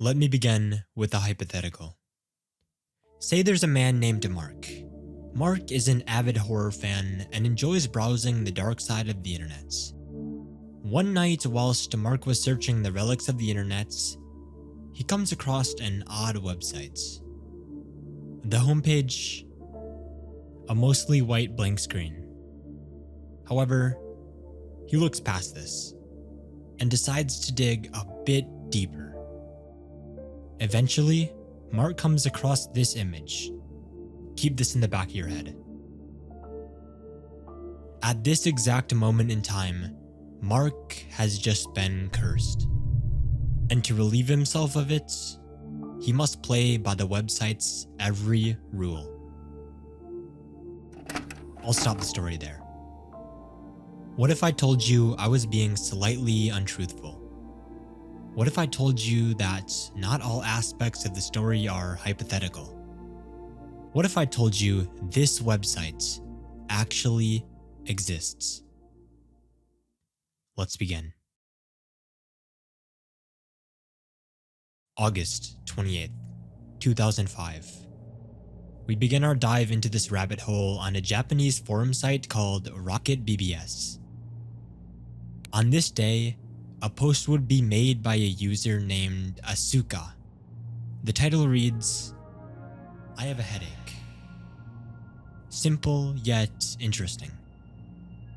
Let me begin with a hypothetical. Say there's a man named Mark. Mark is an avid horror fan and enjoys browsing the dark side of the internet. One night, whilst Mark was searching the relics of the internet, he comes across an odd website. The homepage, a mostly white blank screen. However, he looks past this and decides to dig a bit deeper. Eventually, Mark comes across this image. Keep this in the back of your head. At this exact moment in time, Mark has just been cursed. And to relieve himself of it, he must play by the website's every rule. I'll stop the story there. What if I told you I was being slightly untruthful? What if I told you that not all aspects of the story are hypothetical? What if I told you this website actually exists? Let's begin. August 28th, 2005. We begin our dive into this rabbit hole on a Japanese forum site called Rocket BBS. On this day, a post would be made by a user named Asuka. The title reads, "I have a headache." Simple yet interesting.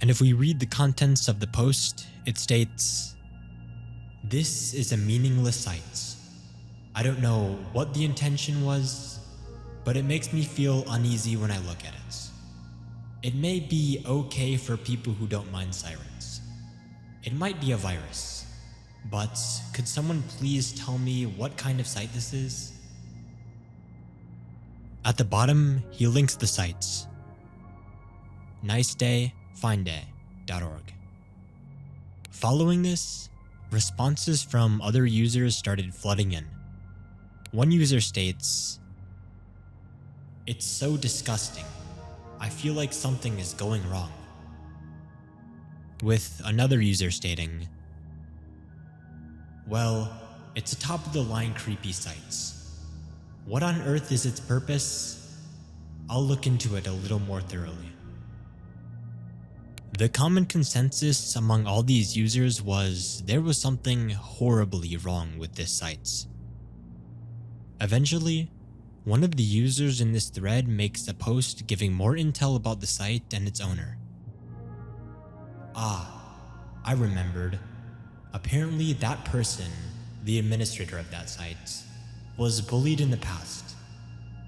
And if we read the contents of the post, it states, "This is a meaningless site. I don't know what the intention was, but it makes me feel uneasy when I look at it. It may be okay for people who don't mind sirens. It might be a virus, but could someone please tell me what kind of site this is?" At the bottom, he links the sites. nicedayfineday.org. Following this, responses from other users started flooding in. One user states, "It's so disgusting. I feel like something is going wrong." With another user stating, "Well, it's a top-of-the-line creepy site. What on earth is its purpose? I'll look into it a little more thoroughly." The common consensus among all these users was there was something horribly wrong with this site. Eventually, one of the users in this thread makes a post giving more intel about the site and its owner. I remembered. Apparently that person, the administrator of that site, was bullied in the past.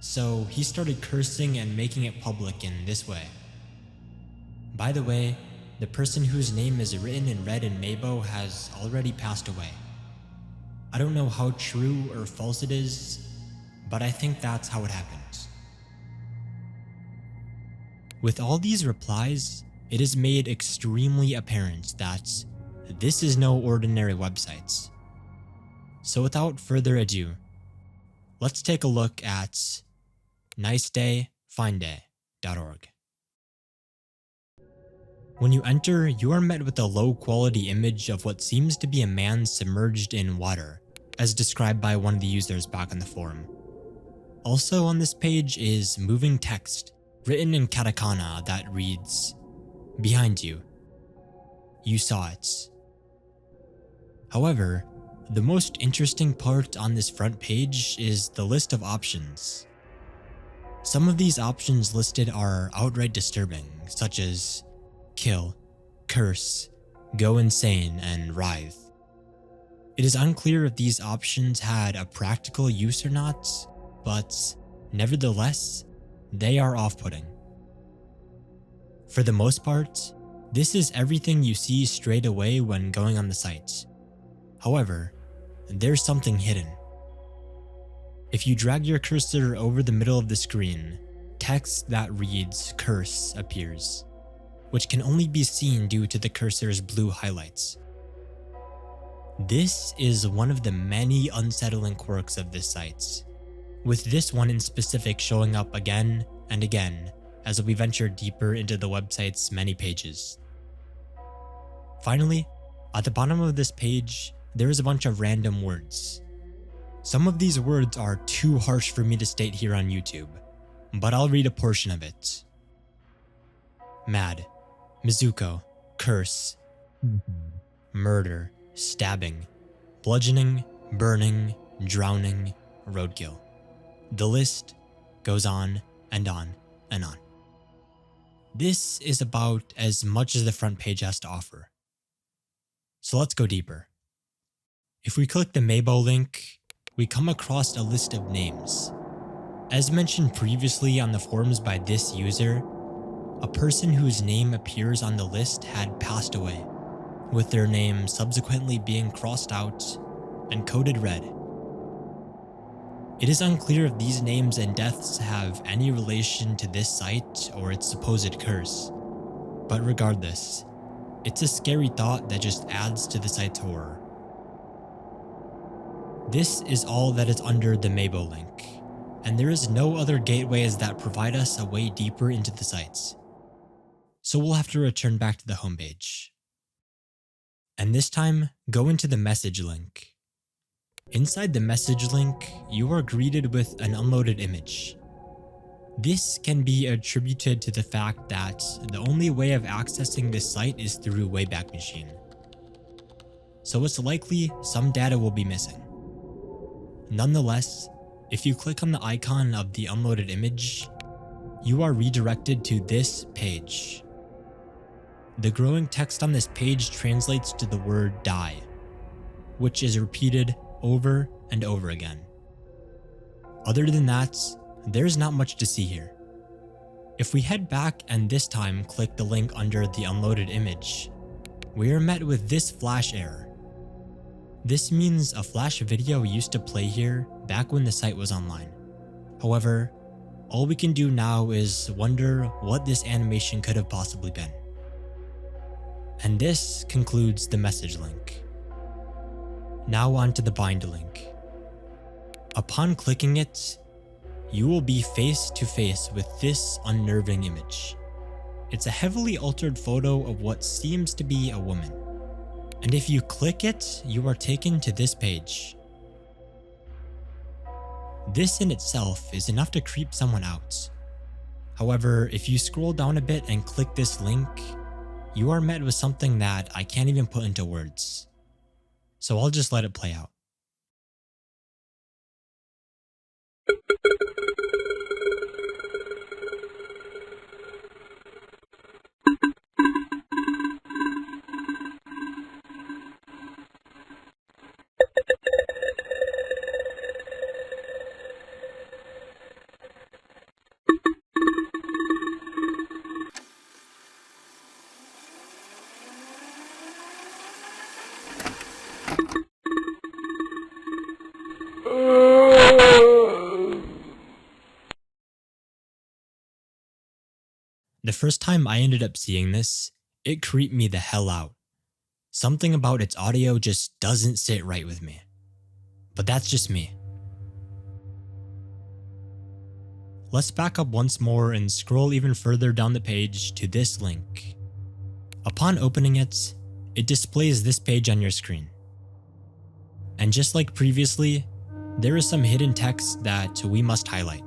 So he started cursing and making it public in this way. By the way, the person whose name is written in red in Meibo has already passed away. I don't know how true or false it is, but I think that's how it happened. With all these replies, it is made extremely apparent that this is no ordinary website. So without further ado, let's take a look at nicedayfineday.org. When you enter, you are met with a low-quality image of what seems to be a man submerged in water, as described by one of the users back on the forum. Also on this page is moving text, written in katakana that reads, "Behind you. You saw it." However, the most interesting part on this front page is the list of options. Some of these options listed are outright disturbing, such as kill, curse, go insane, and writhe. It is unclear if these options had a practical use or not, but nevertheless, they are off-putting. For the most part, this is everything you see straight away when going on the site. However, there's something hidden. If you drag your cursor over the middle of the screen, text that reads curse appears, which can only be seen due to the cursor's blue highlights. This is one of the many unsettling quirks of this site, with this one in specific showing up again and again as we venture deeper into the website's many pages. Finally, at the bottom of this page, there is a bunch of random words. Some of these words are too harsh for me to state here on YouTube, but I'll read a portion of it. Mad, Mizuko, curse, murder, stabbing, bludgeoning, burning, drowning, roadkill. The list goes on and on and on. This is about as much as the front page has to offer. So let's go deeper. If we click the Mabo link, we come across a list of names. As mentioned previously on the forums by this user, a person whose name appears on the list had passed away, with their name subsequently being crossed out and coded red. It is unclear if these names and deaths have any relation to this site or its supposed curse, but regardless, it's a scary thought that just adds to the site's horror. This is all that is under the Mabo link, and there is no other gateways that provide us a way deeper into the sites. So we'll have to return back to the homepage. And this time, go into the message link. Inside the message link, you are greeted with an unloaded image. This can be attributed to the fact that the only way of accessing this site is through Wayback Machine. So it's likely some data will be missing. Nonetheless, if you click on the icon of the unloaded image, you are redirected to this page. The growing text on this page translates to the word die, which is repeated over and over again. Other than that, there's not much to see here. If we head back and this time click the link under the unloaded image, we are met with this flash error. This means a flash video used to play here back when the site was online. However, all we can do now is wonder what this animation could have possibly been. And this concludes the message link. Now on to the bind link. Upon clicking it, you will be face to face with this unnerving image. It's a heavily altered photo of what seems to be a woman. And if you click it, you are taken to this page. This in itself is enough to creep someone out. However, if you scroll down a bit and click this link, you are met with something that I can't even put into words. So I'll just let it play out. The first time I ended up seeing this, it creeped me the hell out. Something about its audio just doesn't sit right with me. But that's just me. Let's back up once more and scroll even further down the page to this link. Upon opening it, it displays this page on your screen. And just like previously, there is some hidden text that we must highlight.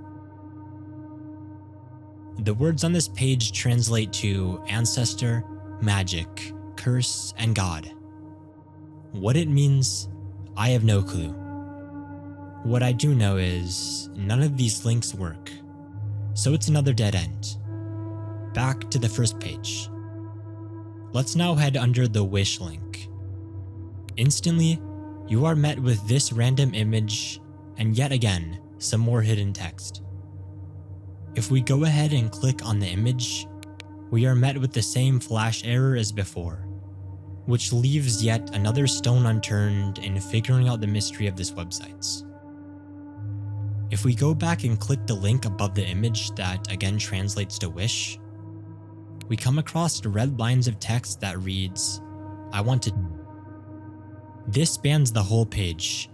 The words on this page translate to ancestor, magic, curse, and god. What it means, I have no clue. What I do know is none of these links work, so it's another dead end. Back to the first page. Let's now head under the wish link. Instantly, you are met with this random image and yet again some more hidden text. If we go ahead and click on the image, we are met with the same flash error as before, which leaves yet another stone unturned in figuring out the mystery of this website. If we go back and click the link above the image that again translates to wish, we come across the red lines of text that reads, I want to. This spans the whole page.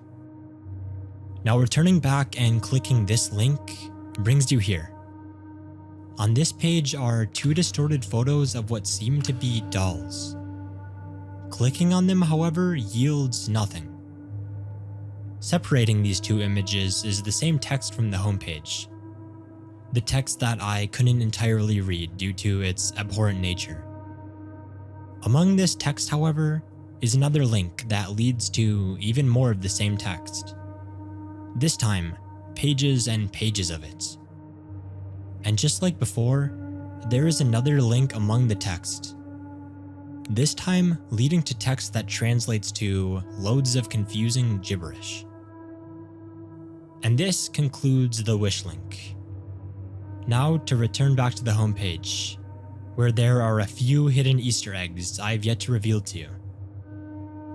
Now returning back and clicking this link brings you here. On this page are two distorted photos of what seem to be dolls. Clicking on them, however, yields nothing. Separating these two images is the same text from the homepage. The text that I couldn't entirely read due to its abhorrent nature. Among this text, however, is another link that leads to even more of the same text. This time, pages and pages of it. And just like before, there is another link among the text. This time leading to text that translates to loads of confusing gibberish. And this concludes the wish link. Now to return back to the homepage, where there are a few hidden Easter eggs I've yet to reveal to you.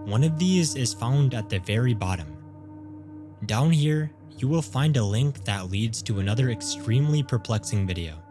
One of these is found at the very bottom. Down here, you will find a link that leads to another extremely perplexing video.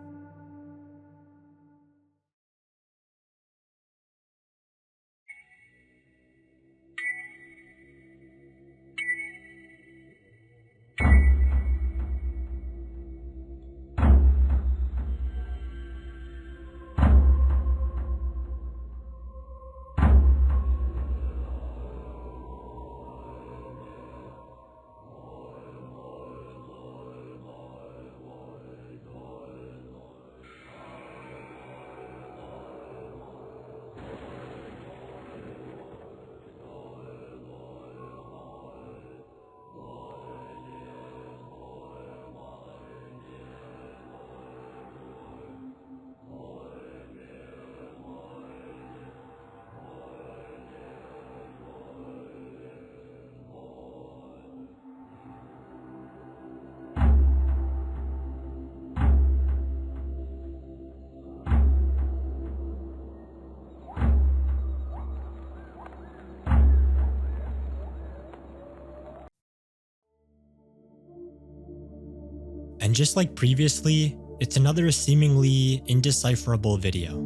And just like previously, it's another seemingly indecipherable video.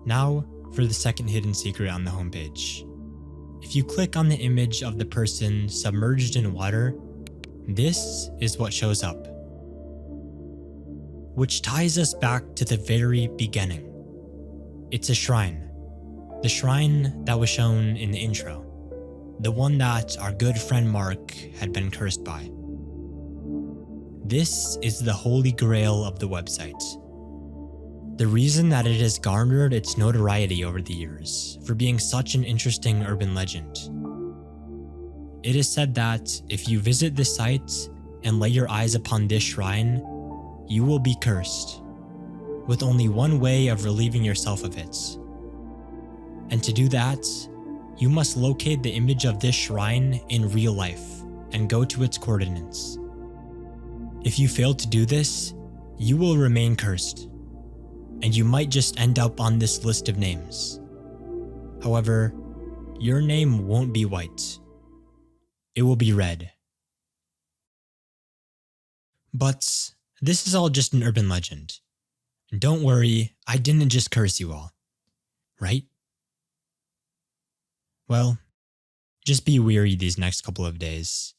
Now for the second hidden secret on the homepage. If you click on the image of the person submerged in water, this is what shows up. Which ties us back to the very beginning. It's a shrine. The shrine that was shown in the intro. The one that our good friend Mark had been cursed by. This is the holy grail of the website. The reason that it has garnered its notoriety over the years for being such an interesting urban legend. It is said that if you visit this site and lay your eyes upon this shrine, you will be cursed, with only one way of relieving yourself of it. And to do that, you must locate the image of this shrine in real life and go to its coordinates. If you fail to do this, you will remain cursed, and you might just end up on this list of names. However, your name won't be white. It will be red. But this is all just an urban legend. Don't worry, I didn't just curse you all. Right? Well, just be weary these next couple of days.